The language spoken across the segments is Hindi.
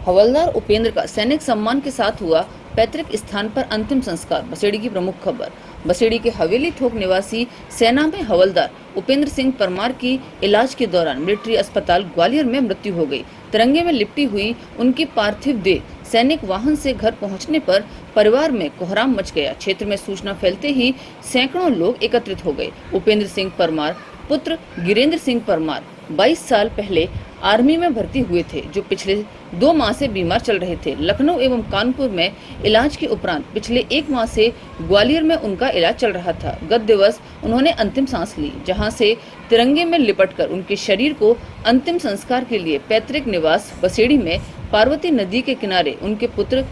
हवलदार उपेंद्र का सैनिक सम्मान के साथ हुआ पैतृक स्थान पर अंतिम संस्कार। बसेड़ी की प्रमुख खबर। बसेड़ी के हवेली थोक निवासी सेना में हवलदार उपेंद्र सिंह परमार की इलाज के दौरान मिलिट्री अस्पताल ग्वालियर में मृत्यु हो गई। तिरंगे में लिपटी हुई उनकी पार्थिव देह सैनिक वाहन से घर पहुंचने पर परिवार में कोहराम मच गया। क्षेत्र में सूचना फैलते ही सैकड़ों लोग एकत्रित हो गए। उपेंद्र सिंह परमार पुत्र गिरेंद्र सिंह परमार 22 साल पहले आर्मी में भर्ती हुए थे, जो पिछले 2 माह से बीमार चल रहे थे। लखनऊ एवं कानपुर में इलाज के उपरांत पिछले 1 माह से ग्वालियर में उनका इलाज चल रहा था। गत दिवस उन्होंने अंतिम सांस ली, जहां से तिरंगे में लिपटकर उनके शरीर को अंतिम संस्कार के लिए पैतृक निवास बसेड़ी में पार्वती नदी के किनारे उनके पुत्र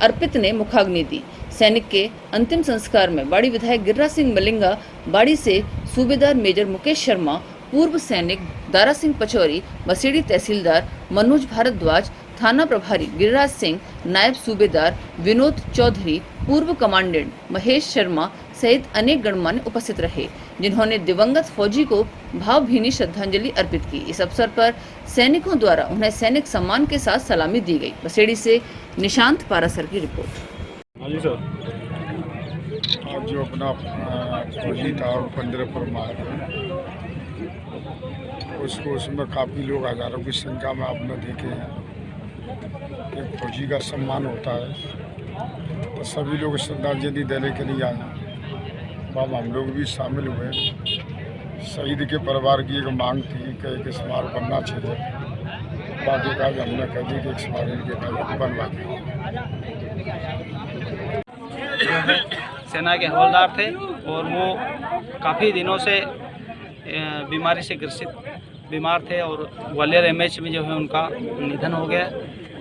अर्पित ने मुखाग्नि दी। सैनिक के अंतिम संस्कार में बाड़ी विधायक गिरिराज सिंह मलिंगा, बाड़ी से सूबेदार मेजर मुकेश शर्मा, पूर्व सैनिक दारा सिंह पचौरी, बसेड़ी तहसीलदार मनोज भारद्वाज, थाना प्रभारी गिरिराज सिंह, नायब सूबेदार विनोद चौधरी, पूर्व कमांडेंट महेश शर्मा सहित अनेक गणमान्य उपस्थित रहे, जिन्होंने दिवंगत फौजी को भावभीनी श्रद्धांजलि अर्पित की। इस अवसर पर सैनिकों द्वारा उन्हें सैनिक सम्मान के साथ सलामी दी गई। बसेड़ी से निशांत पारासर की रिपोर्ट। जी सर, और जो अपना फौजी था उपेंद्र परमार, उसको उसमें काफ़ी लोग हज़ारों की संख्या में आपने देखे हैं। एक फौजी का सम्मान होता है तो सभी लोग श्रद्धांजलि देने के लिए आए। अब हम लोग भी शामिल हुए। शहीद के परिवार की एक मांग थी कि एक स्मारक बनना चाहिए। बाकी का हमने कह दी कि एक स्मारक के बनवा दिया। सेना के हवलदार थे और वो काफ़ी दिनों से बीमारी से ग्रसित बीमार थे और ग्वालियर एमएच में जो है उनका निधन हो गया।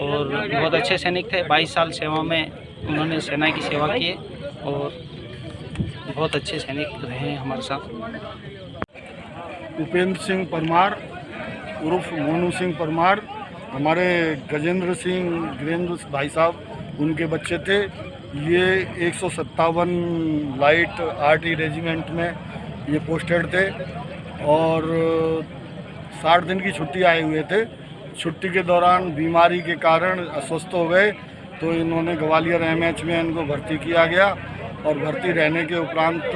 और बहुत अच्छे सैनिक थे, 22 साल सेवा में उन्होंने सेना की सेवा की और बहुत अच्छे सैनिक रहे हैं हमारे साथ। उपेंद्र सिंह परमार उर्फ मोनू सिंह परमार हमारे गजेंद्र सिंह गिरेंद्र भाई साहब उनके बच्चे थे। ये 157 लाइट आर्टी रेजिमेंट में ये पोस्टेड थे और 60 दिन की छुट्टी आए हुए थे। छुट्टी के दौरान बीमारी के कारण अस्वस्थ हो गए तो इन्होंने ग्वालियर एमएच में इनको भर्ती किया गया और भर्ती रहने के उपरांत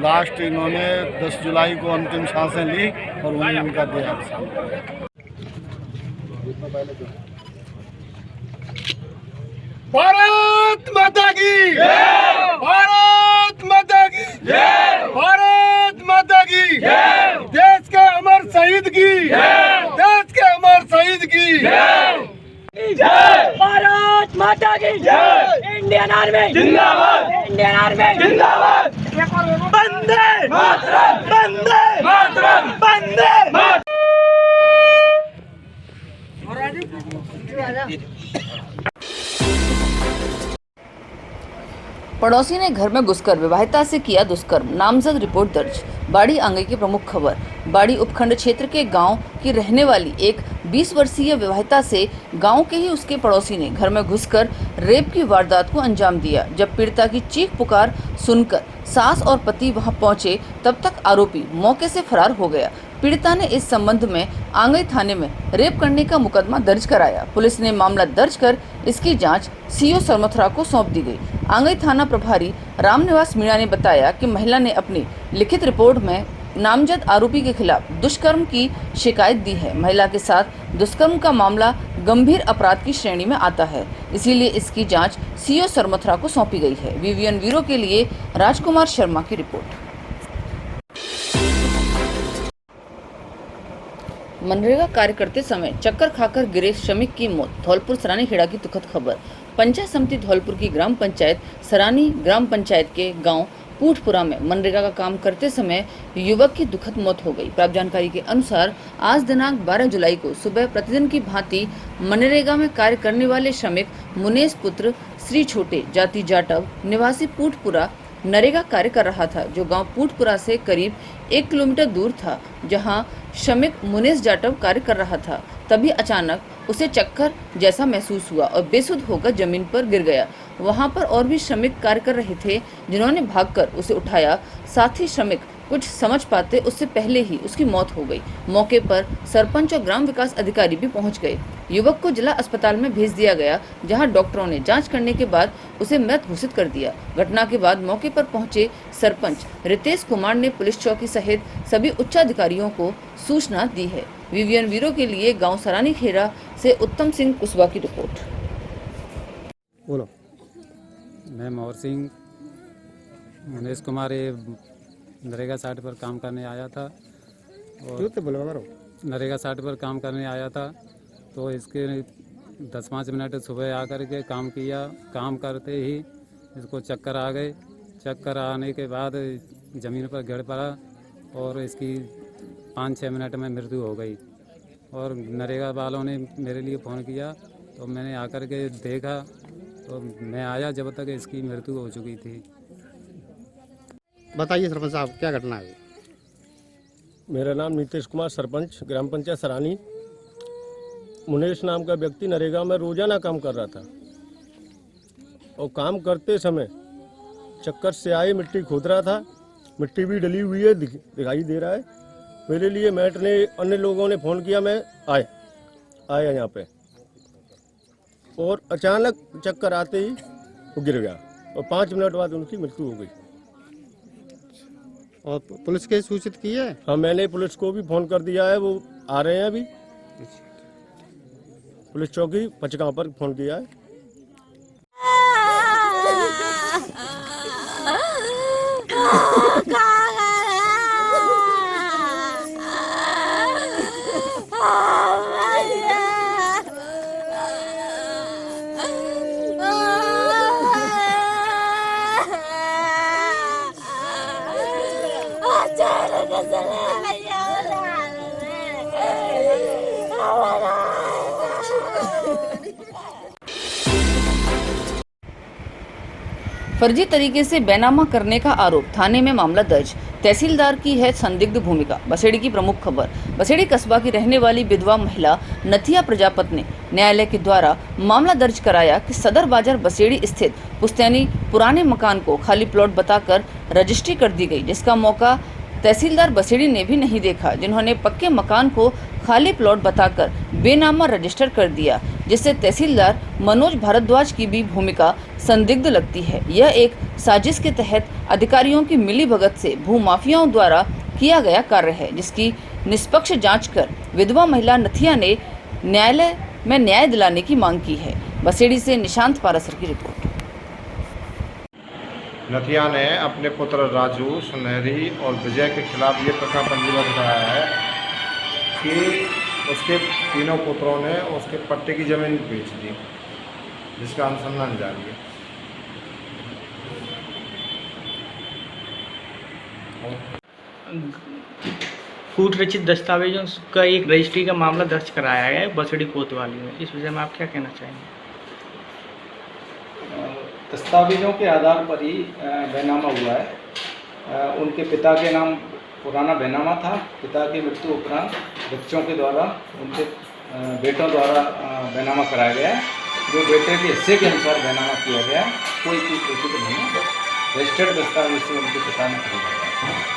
लास्ट इन्होंने 10 जुलाई को अंतिम सांसें ली और वहीं उनका देहांत। भारत माता की जय! भारत माता की जय! भारत माता की जय! देश के अमर शहीद की जय! देश के अमर शहीद की जय! जय! भारत माता की जय! इंडियन आर्मी जिंदाबाद! इंडियन आर्मी जिंदाबाद! वंदे मातरम! वंदे मातरम! वंदे मातरम! पड़ोसी ने घर में घुसकर विवाहिता से किया दुष्कर्म, नामजद रिपोर्ट दर्ज। बाड़ी आंगई की प्रमुख खबर। बाड़ी उपखंड क्षेत्र के गांव की रहने वाली एक 20 वर्षीय विवाहिता से गांव के ही उसके पड़ोसी ने घर में घुसकर रेप की वारदात को अंजाम दिया। जब पीड़िता की चीख पुकार सुनकर सास और पति वहां पहुंचे, तब तक आरोपी मौके से फरार हो गया। पीड़िता ने इस संबंध में आंगई थाने में रेप करने का मुकदमा दर्ज कराया। पुलिस ने मामला दर्ज कर इसकी जांच सीओ सरमथुरा को सौंप दी गई। आंगई थाना प्रभारी रामनिवास मीणा ने बताया कि महिला ने अपनी लिखित रिपोर्ट में नामजद आरोपी के खिलाफ दुष्कर्म की शिकायत दी है। महिला के साथ दुष्कर्म का मामला गंभीर अपराध की श्रेणी में आता है, इसीलिए इसकी जांच सीओ सरमथुरा को सौंपी गई है। वीवीएन ब्यूरो के लिए राजकुमार शर्मा की रिपोर्ट। मनरेगा कार्य करते समय चक्कर खाकर गिरे श्रमिक की मौत। धौलपुर सरानी खेड़ा की दुखद खबर। पंचायत समिति धौलपुर की ग्राम पंचायत सरानी ग्राम पंचायत के गांव पूठपुरा में मनरेगा का काम करते समय युवक की दुखद मौत हो गई। प्राप्त जानकारी के अनुसार आज दिनांक 12 जुलाई को सुबह प्रतिदिन की भांति मनरेगा में कार्य करने वाले श्रमिक मुनेश पुत्र श्री छोटे जाति जाटव निवासी पूठपुरा नरेगा कार्य कर रहा था, जो गांव पूठपुरा से करीब 1 किलोमीटर दूर था, जहां श्रमिक मुनेश जाटव कार्य कर रहा था। तभी अचानक उसे चक्कर जैसा महसूस हुआ और बेसुध होकर जमीन पर गिर गया। वहां पर और भी श्रमिक कार्य कर रहे थे, जिन्होंने भागकर उसे उठाया। साथ ही श्रमिक कुछ समझ पाते उससे पहले ही उसकी मौत हो गई। मौके पर सरपंच और ग्राम विकास अधिकारी भी पहुंच गए। युवक को जिला अस्पताल में भेज दिया गया, जहां डॉक्टरों ने जांच करने के बाद उसे मृत घोषित कर दिया। घटना के बाद मौके पर पहुंचे सरपंच रितेश कुमार ने पुलिस चौकी सहित सभी उच्चाधिकारियों को सूचना दी है। विवियन ब्यूरो के लिए गाँव सरानी खेरा से उत्तम सिंह कुशवाहा की रिपोर्ट। बोलो। मैं मोहर सिंह मुनेश कुमार ये नरेगा साइट पर काम करने आया था और नरेगा साइट पर काम करने आया था तो इसके 10-5 मिनट सुबह आकर के काम किया। काम करते ही इसको चक्कर आ गए। चक्कर आने के बाद ज़मीन पर गिर पड़ा और इसकी 5-6 मिनट में मृत्यु हो गई। और नरेगा वालों ने मेरे लिए फ़ोन किया तो मैंने आकर के देखा तो मैं आया जब तक इसकी मृत्यु हो चुकी थी। बताइए सरपंच साहब, क्या घटना है? मेरा नाम नीतीश कुमार, सरपंच ग्राम पंचायत सरानी। मुनेश नाम का व्यक्ति नरेगा में रोजाना काम कर रहा था और काम करते समय चक्कर से आए मिट्टी खोद रहा था। मिट्टी भी डली हुई है, दिखाई दे रहा है। मेरे लिए मैट ने अन्य लोगों ने फ़ोन किया, मैं आया यहाँ पे और अचानक चक्कर आते ही वो गिर गया और 5 मिनट बाद उनकी मृत्यु हो गई। और पुलिस के सूचित की है? हाँ, मैंने पुलिस को भी फ़ोन कर दिया है, वो आ रहे हैं अभी। पुलिस चौकी पचगांव पर फ़ोन किया है। फर्जी तरीके से बेनामा करने का आरोप, थाने में मामला दर्ज। तहसीलदार की है संदिग्ध भूमिका। बसेड़ी की प्रमुख खबर। बसेड़ी कस्बा की रहने वाली विधवा महिला नथिया प्रजापत ने न्यायालय के द्वारा मामला दर्ज कराया कि सदर बाजार बसेड़ी स्थित पुश्तैनी पुराने मकान को खाली प्लॉट बताकर रजिस्ट्री कर दी गई, जिसका मौका तहसीलदार बसेड़ी ने भी नहीं देखा, जिन्होंने पक्के मकान को खाली प्लॉट बताकर बेनामा रजिस्टर कर दिया, जिससे तहसीलदार मनोज भारद्वाज की भी भूमिका संदिग्ध लगती है। यह एक साजिश के तहत अधिकारियों की मिलीभगत से भूमाफियाओं द्वारा किया गया कार्य है, जिसकी निष्पक्ष जांच कर विधवा महिला नथिया ने न्यायालय में न्याय दिलाने की मांग की है। बसेड़ी से निशांत पारासर की रिपोर्ट। नथिया ने अपने पुत्र राजू, सुनहरी और विजय के खिलाफ ये प्रकरण पंजीबद्ध कराया है कि उसके तीनों पुत्रों ने उसके पट्टे की ज़मीन बेच दी, जिसका अनुसंधान जारी है। कूट रचित दस्तावेजों का एक रजिस्ट्री का मामला दर्ज कराया गया है बसेड़ी कोतवाली में। इस विषय में आप क्या कहना चाहेंगे? दस्तावेजों के आधार पर ही बैनामा हुआ है। उनके पिता के नाम पुराना बैनामा था। पिता की मृत्यु उपरांत बच्चों के द्वारा उनके बेटों द्वारा बैनामा कराया गया है। जो बेटे के हिस्से के अनुसार बैनामा किया गया, कोई चीज़ रचित नहीं है, रजिस्टर्ड दस्तावेज से उनके पिता ने खरीदा है।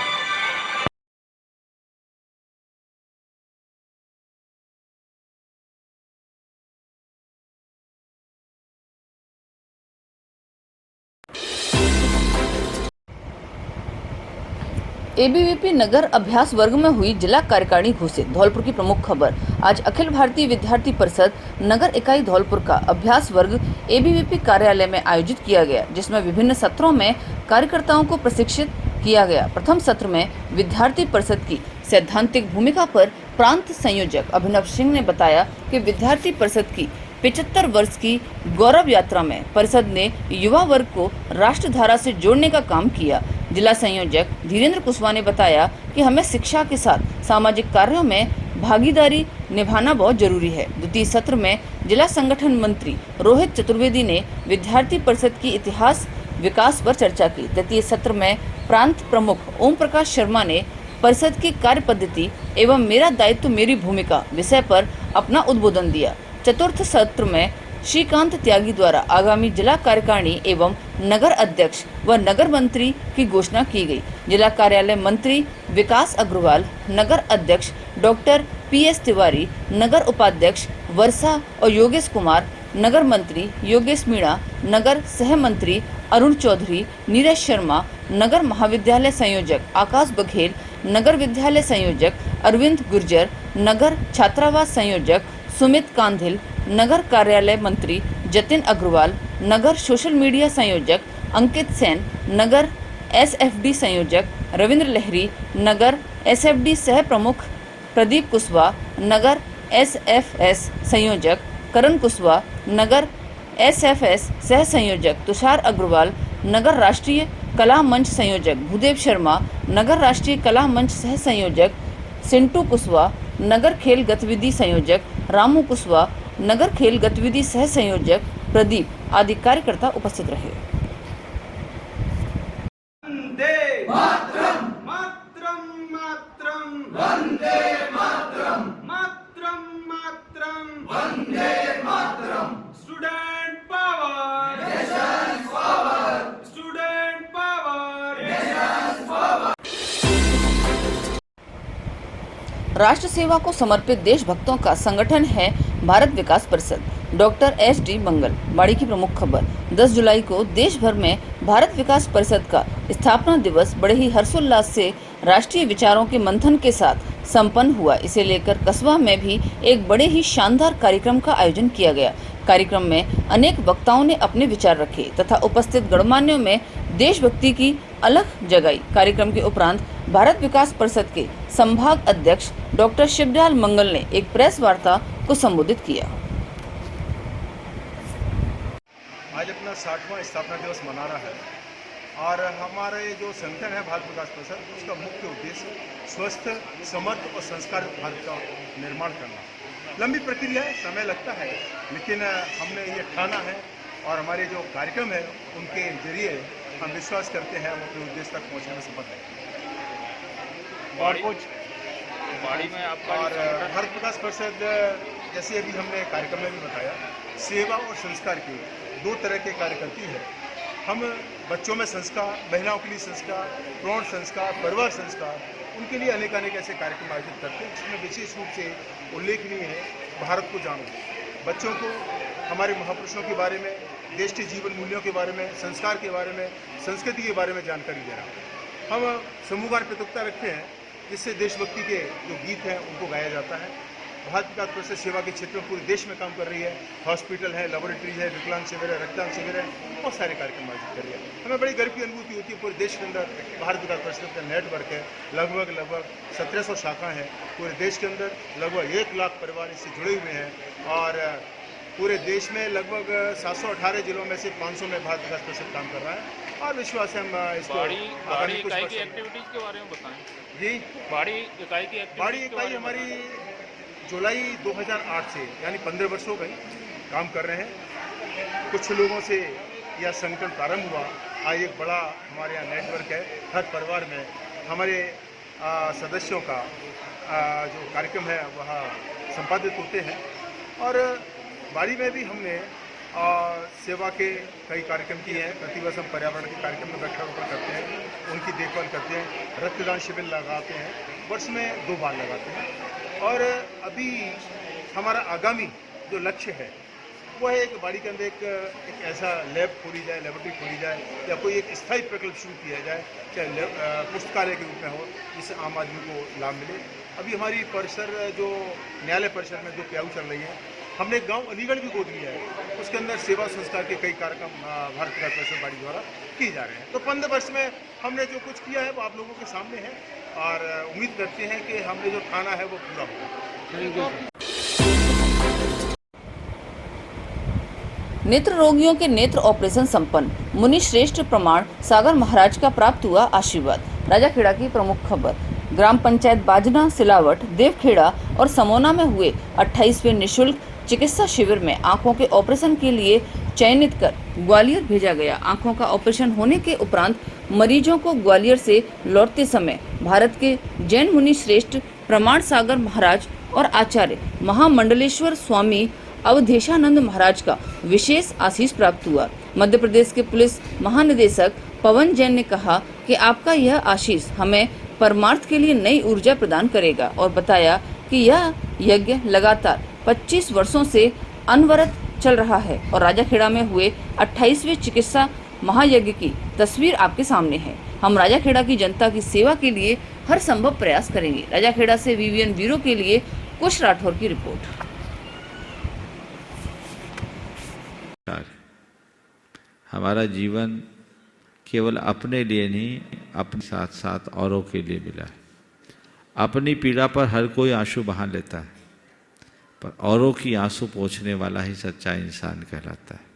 एबीवीपी नगर अभ्यास वर्ग में हुई जिला कार्यकारिणी घोषित। धौलपुर की प्रमुख खबर। आज अखिल भारतीय विद्यार्थी परिषद नगर इकाई धौलपुर का अभ्यास वर्ग एबीवीपी कार्यालय में आयोजित किया गया, जिसमें विभिन्न सत्रों में कार्यकर्ताओं को प्रशिक्षित किया गया। प्रथम सत्र में विद्यार्थी परिषद की सैद्धांतिक भूमिका पर प्रांत संयोजक अभिनव सिंह ने बताया कि विद्यार्थी परिषद की 75 वर्ष की गौरव यात्रा में परिषद ने युवा वर्ग को राष्ट्रधारा से जोड़ने का काम किया। जिला संयोजक धीरेन्द्र कुशवाहा ने बताया कि हमें शिक्षा के साथ सामाजिक कार्यों में भागीदारी निभाना बहुत जरूरी है। द्वितीय सत्र में जिला संगठन मंत्री रोहित चतुर्वेदी ने विद्यार्थी परिषद की इतिहास विकास पर चर्चा की। तृतीय सत्र में प्रांत प्रमुख ओम प्रकाश शर्मा ने परिषद की कार्य पद्धति एवं मेरा दायित्व मेरी भूमिका विषय पर अपना उद्बोधन दिया। चतुर्थ सत्र में श्रीकांत त्यागी द्वारा आगामी जिला कार्यकारिणी एवं नगर अध्यक्ष व नगर मंत्री की घोषणा की गई। जिला कार्यालय मंत्री विकास अग्रवाल, नगर अध्यक्ष डॉक्टर PS तिवारी, नगर उपाध्यक्ष वर्षा और योगेश कुमार, नगर मंत्री योगेश मीणा, नगर सह मंत्री अरुण चौधरी, नीरज शर्मा, नगर महाविद्यालय संयोजक आकाश बघेल, नगर विद्यालय संयोजक अरविंद गुर्जर, नगर छात्रावास संयोजक सुमित कांधिल, नगर कार्यालय मंत्री जतिन अग्रवाल, नगर सोशल मीडिया संयोजक अंकित सेन, नगर SFD संयोजक रविंद्र लहरी, नगर SFD सह प्रमुख प्रदीप कुशवाहा, नगर SFS संयोजक करण कुशवाहा, नगर SFS सह संयोजक तुषार अग्रवाल, नगर राष्ट्रीय कला मंच संयोजक भूदेव शर्मा, नगर राष्ट्रीय कला मंच सह संयोजक सिंटू कुशवाहा, नगर खेल गतिविधि संयोजक रामू कुशवाहा, नगर खेल गतिविधि सह संयोजक प्रदीप आदि कार्यकर्ता उपस्थित रहे। Vande Mataram, Mataram Mataram, Vande Mataram, Mataram Mataram, Vande Mataram. Student power, nation power, student power, nation power. राष्ट्र सेवा को समर्पित देशभक्तों का संगठन है भारत विकास परिषद। डॉक्टर SD मंगल। बाड़ी की प्रमुख खबर। 10 जुलाई को देश भर में भारत विकास परिषद का स्थापना दिवस बड़े ही हर्षोल्लास से राष्ट्रीय विचारों के मंथन के साथ संपन्न हुआ। इसे लेकर कस्बा में भी एक बड़े ही शानदार कार्यक्रम का आयोजन किया गया। कार्यक्रम में अनेक वक्ताओं ने अपने विचार रखे तथा उपस्थित गणमान्यों में देशभक्ति की अलख जगाई। कार्यक्रम के उपरांत भारत विकास परिषद के संभाग अध्यक्ष डॉक्टर शिवदयाल मंगल ने एक प्रेस वार्ता को संबोधित किया। आज अपना 60वां स्थापना दिवस मना रहा है और हमारे जो संगठन है भारत विकास परिषद, उसका मुख्य उद्देश्य स्वस्थ, समर्थ और संस्कारित भारत का निर्माण करना। लंबी प्रक्रिया है, समय लगता है, लेकिन हमने ये ठाना है और हमारे जो कार्यक्रम है उनके जरिए हम विश्वास करते हैं हम अपने उद्देश्य तक पहुँचने में सफल हैं। बाड़ी में आपका और भारत विकास परिषद, जैसे अभी हमने कार्यक्रम में भी बताया, सेवा और संस्कार के 2 तरह के कार्य करती है। हम बच्चों में संस्कार, महिलाओं के लिए संस्कार, प्रौढ़ संस्कार, परिवार संस्कार, उनके लिए अनेक ऐसे कार्यक्रम आयोजित करते हैं जिसमें विशेष रूप से उल्लेखनीय है भारत को जानो। बच्चों को हमारे महापुरुषों के बारे में, देश के जीवन मूल्यों के बारे में, संस्कार के बारे में, संस्कृति के बारे में जानकारी देना। हम समूहगान प्रतियोगिता रखते हैं जिससे देशभक्ति के जो गीत हैं उनको गाया जाता है। भारत विकास परिषद सेवा के क्षेत्र में पूरे देश में काम कर रही है। हॉस्पिटल है, लेबोरेटरी है, विकलांग शिविर है, रक्तदान शिविर है, बहुत सारे कार्यक्रम आयोजित कर रही है। हमें बड़ी गर्व की अनुभूति होती है। पूरे देश के अंदर भारत विकास परिषद का नेटवर्क है, लगभग 1700 शाखा हैं पूरे देश के अंदर, लगभग 1 लाख परिवार इससे जुड़े हुए हैं और पूरे देश में लगभग 718 जिलों में से 500 में भारत विकास परिषद काम कर रहा है और विश्वास है हम इसको बाड़ी इकाई की एक्टिविटीज के बारे में बताएं। जी, बाड़ी इकाई हमारी जुलाई 2008 से यानी 15 वर्ष हो गए काम कर रहे हैं। कुछ लोगों से यह संगठन प्रारंभ हुआ, आज एक बड़ा हमारे यहाँ नेटवर्क है। हर परिवार में हमारे सदस्यों का जो कार्यक्रम है वह संपादित होते हैं और बाड़ी में भी हमने सेवा के कई कार्यक्रम किए हैं। प्रतिवर्ष हम पर्यावरण के कार्यक्रम में वृक्षारोपण करते हैं, उनकी देखभाल करते हैं, रक्तदान शिविर लगाते हैं, वर्ष में 2 बार लगाते हैं। और अभी हमारा आगामी जो लक्ष्य है वो है एक बाड़ी के अंदर एक ऐसा लैब खोली जाए, लेबोरेटरी खोली जाए या कोई एक स्थायी प्रकल्प शुरू किया जाए, चाहे पुस्तकालय के रूप में हो, जिससे आम आदमी को लाभ मिले। अभी हमारी परिसर जो न्यायालय परिसर में 2 प्याऊ चल रही है, हमने एक गांव अलीगढ़ भी गोद लिया है, उसके अंदर सेवा संस्कार के कई कार्यक्रम भारत विकास परिषद बाड़ी द्वारा किए जा रहे हैं। तो 15 वर्ष में हमने जो कुछ किया है वो आप लोगों के सामने है और उम्मीद करते हैं कि हमने जो ठाना है वो पूरा होगा। नेत्र रोगियों के नेत्र ऑपरेशन संपन्न। मुनि श्रेष्ठ प्रमाण सागर महाराज का प्राप्त हुआ आशीर्वाद। राजाखेड़ा की प्रमुख खबर। ग्राम पंचायत बाजना, सिलावट, देवखेड़ा और समोना में हुए 28वें निःशुल्क चिकित्सा शिविर में आंखों के ऑपरेशन के लिए चयनित कर ग्वालियर भेजा गया। आंखों का ऑपरेशन होने के उपरांत मरीजों को ग्वालियर से लौटते समय भारत के जैन मुनि श्रेष्ठ प्रमाण सागर महाराज और आचार्य महामंडलेश्वर स्वामी अवधेशानंद महाराज का विशेष आशीष प्राप्त हुआ। मध्य प्रदेश के पुलिस महानिदेशक पवन जैन ने कहा कि आपका यह आशीष हमें परमार्थ के लिए नई ऊर्जा प्रदान करेगा और बताया कि यह यज्ञ लगातार 25 वर्षों से अनवरत चल रहा है और राजाखेड़ा में हुए 28वें चिकित्सा महायज्ञ की तस्वीर आपके सामने है। हम राजाखेड़ा की जनता की सेवा के लिए हर संभव प्रयास करेंगे। राजाखेड़ा से वीवीएन ब्यूरो के लिए कुश राठौर की रिपोर्ट। हमारा जीवन केवल अपने लिए नहीं, अपने साथ साथ औरों के लिए मिला है। अपनी पीड़ा पर हर कोई आंसू बहा लेता है, पर औरों की आंसू पोंछने वाला ही सच्चा इंसान कहलाता है।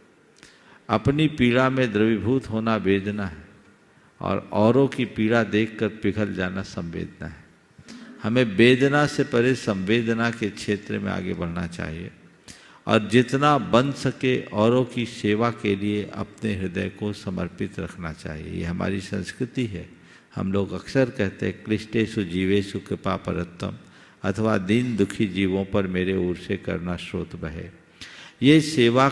अपनी पीड़ा में द्रवीभूत होना वेदना है और औरों की पीड़ा देखकर पिघल जाना संवेदना है। हमें वेदना से परे संवेदना के क्षेत्र में आगे बढ़ना चाहिए और जितना बन सके औरों की सेवा के लिए अपने हृदय को समर्पित रखना चाहिए। ये हमारी संस्कृति है। हम लोग अक्सर कहते हैं क्लिष्टेषु जीवेषु कृपा परत्तम, अथवा दीन दुखी जीवों पर मेरे ओर से करुणा स्रोत बहे। ये सेवा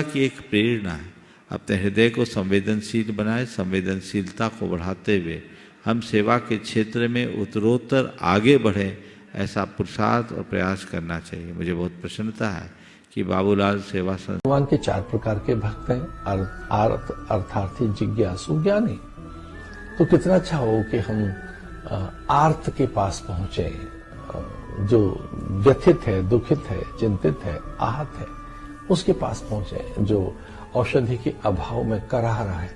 की एक प्रेरणा है। अपने हृदय को संवेदनशील बनाए, संवेदनशीलता को बढ़ाते हुए हम सेवा के क्षेत्र में उत्तरोत्तर आगे बढ़ें, ऐसा पुरुषार्थ और प्रयास करना चाहिए। मुझे बहुत प्रसन्नता है कि बाबूलाल सेवा भगवान के 4 प्रकार के भक्त हैं, अर्थार्थी, जिज्ञासु, ज्ञानी। तो कितना अच्छा हो कि हम आर्त के पास पहुंचे, जो व्यथित है, दुखित है, चिंतित है, आहत है, उसके पास पहुंचे। जो औषधि के अभाव में कराह रहा है,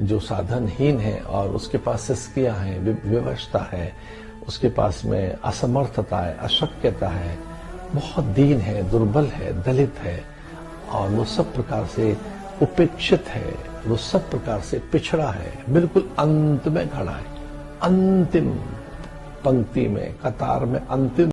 जो साधनहीन है और उसके पास सिस्कियां हैं, विवशता है, उसके पास में असमर्थता है, अशक्यता है, बहुत दीन है, दुर्बल है, दलित है और वो सब प्रकार से उपेक्षित है, वो सब प्रकार से पिछड़ा है, बिल्कुल अंत में खड़ा है, अंतिम पंक्ति में, कतार में, अंतिम।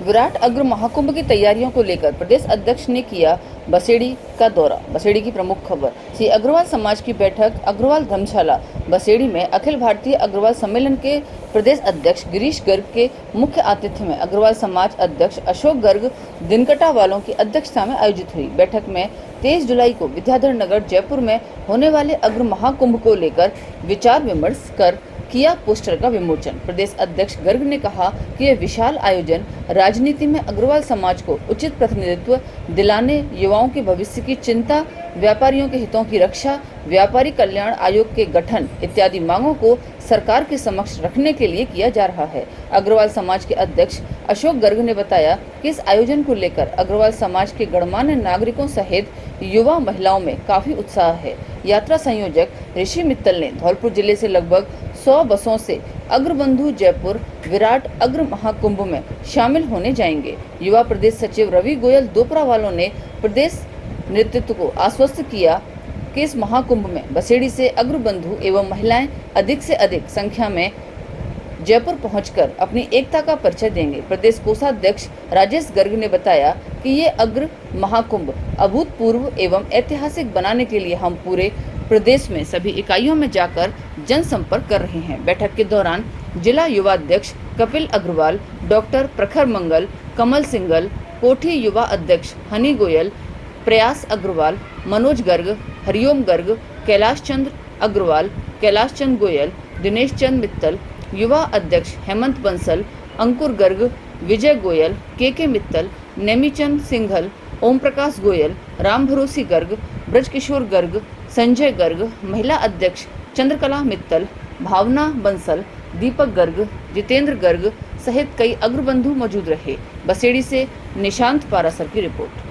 विराट अग्र महाकुंभ की तैयारियों को लेकर प्रदेश अध्यक्ष ने किया बसेड़ी का दौरा। बसेड़ी की प्रमुख खबर। श्री अग्रवाल समाज की बैठक अग्रवाल धर्मशाला बसेड़ी में अखिल भारतीय अग्रवाल सम्मेलन के प्रदेश अध्यक्ष गिरीश गर्ग के मुख्य आतिथ्य में अग्रवाल समाज अध्यक्ष अशोक गर्ग दिनकटा वालों की अध्यक्षता में आयोजित हुई। बैठक में 23 जुलाई को विद्याधर नगर जयपुर में होने वाले अग्र महाकुंभ को लेकर विचार विमर्श कर किया पोस्टर का विमोचन। प्रदेश अध्यक्ष गर्ग ने कहा कि यह विशाल आयोजन राजनीति में अग्रवाल समाज को उचित प्रतिनिधित्व दिलाने, युवाओं के भविष्य की चिंता, व्यापारियों के हितों की रक्षा, व्यापारी कल्याण आयोग के गठन इत्यादि मांगों को सरकार के समक्ष रखने के लिए किया जा रहा है। अग्रवाल समाज के अध्यक्ष अशोक गर्ग ने बताया कि इस आयोजन को लेकर अग्रवाल समाज के गणमान्य नागरिकों सहित युवा महिलाओं में काफी उत्साह है। यात्रा संयोजक ऋषि मित्तल ने धौलपुर जिले से लगभग 100 बसों से अग्रबंधु जयपुर विराट अग्र महाकुंभ में शामिल होने जाएंगे। युवा प्रदेश सचिव रवि गोयल दोपरा वालों ने प्रदेश नेतृत्व को आश्वस्त किया कि इस महाकुंभ में बसेड़ी से अग्रबंधु एवं महिलाएं अधिक से अधिक संख्या में जयपुर पहुंचकर अपनी एकता का परिचय देंगे। प्रदेश कोषाध्यक्ष राजेश गर्ग ने बताया कि ये अग्र महाकुंभ अभूतपूर्व एवं ऐतिहासिक बनाने के लिए हम पूरे प्रदेश में सभी इकाइयों में जाकर जनसंपर्क कर रहे हैं। बैठक के दौरान जिला युवा अध्यक्ष कपिल अग्रवाल, डॉक्टर प्रखर मंगल, कमल सिंगल, कोठी युवा अध्यक्ष हनी गोयल, प्रयास अग्रवाल, मनोज गर्ग, हरिओम गर्ग, कैलाश चंद्र अग्रवाल, कैलाश चंद गोयल, दिनेश चंद मित्तल, युवा अध्यक्ष हेमंत बंसल, अंकुर गर्ग, विजय गोयल, के मित्तल, नेमीचंद सिंघल, ओम प्रकाश गोयल, राम भरोसी गर्ग, ब्रजकिशोर गर्ग, संजय गर्ग, महिला अध्यक्ष चंद्रकला मित्तल, भावना बंसल, दीपक गर्ग, जितेंद्र गर्ग सहित कई अग्रबंधु मौजूद रहे। बसेड़ी से निशांत पारासर की रिपोर्ट।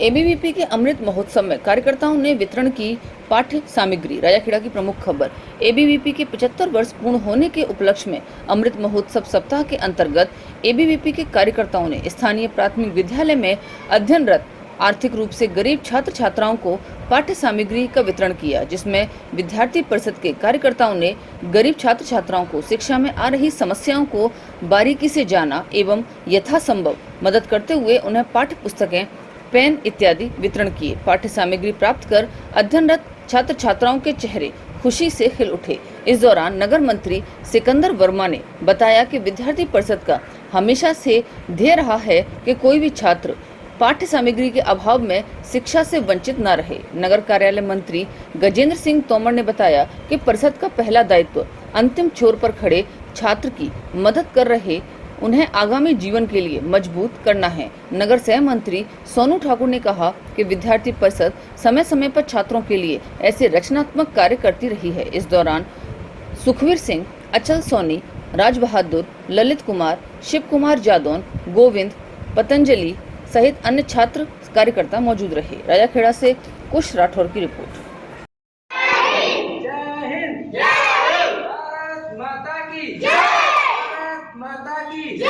एबीवीपी के अमृत महोत्सव में कार्यकर्ताओं ने वितरण की पाठ्य सामग्री। राजाखेड़ा की प्रमुख खबर। एबीवीपी के 75 वर्ष पूर्ण होने के उपलक्ष्य में अमृत महोत्सव सप्ताह के अंतर्गत एबीवीपी के कार्यकर्ताओं ने स्थानीय प्राथमिक विद्यालय में अध्ययनरत आर्थिक रूप से गरीब छात्र छात्राओं को पाठ्य सामग्री का वितरण किया, जिसमें विद्यार्थी परिषद के कार्यकर्ताओं ने गरीब छात्र छात्राओं को शिक्षा में आ रही समस्याओं को बारीकी से जाना एवं यथासंभव मदद करते हुए उन्हें पाठ्य पुस्तकें, पेन इत्यादि वितरण किए। पाठ्य सामग्री प्राप्त कर अध्ययनरत छात्र छात्राओं के चेहरे खुशी से खिल उठे। इस दौरान नगर मंत्री सिकंदर वर्मा ने बताया कि विद्यार्थी परिषद का हमेशा से ध्येय रहा है कि कोई भी छात्र पाठ्य सामग्री के अभाव में शिक्षा से वंचित न रहे। नगर कार्यालय मंत्री गजेंद्र सिंह तोमर ने बताया कि परिषद का पहला दायित्व अंतिम छोर पर खड़े छात्र की मदद कर रहे उन्हें आगामी जीवन के लिए मजबूत करना है। नगर सह मंत्री सोनू ठाकुर ने कहा कि विद्यार्थी परिषद समय समय पर छात्रों के लिए ऐसे रचनात्मक कार्य करती रही है। इस दौरान सुखवीर सिंह, अचल सोनी, राज बहादुर, ललित कुमार, शिव कुमार जादौन, गोविंद, पतंजलि सहित अन्य छात्र कार्यकर्ता मौजूद रहे। राजाखेड़ा से कुश राठौर की रिपोर्ट। जय हिंद, भारत माता की जय, भारत माता की जय।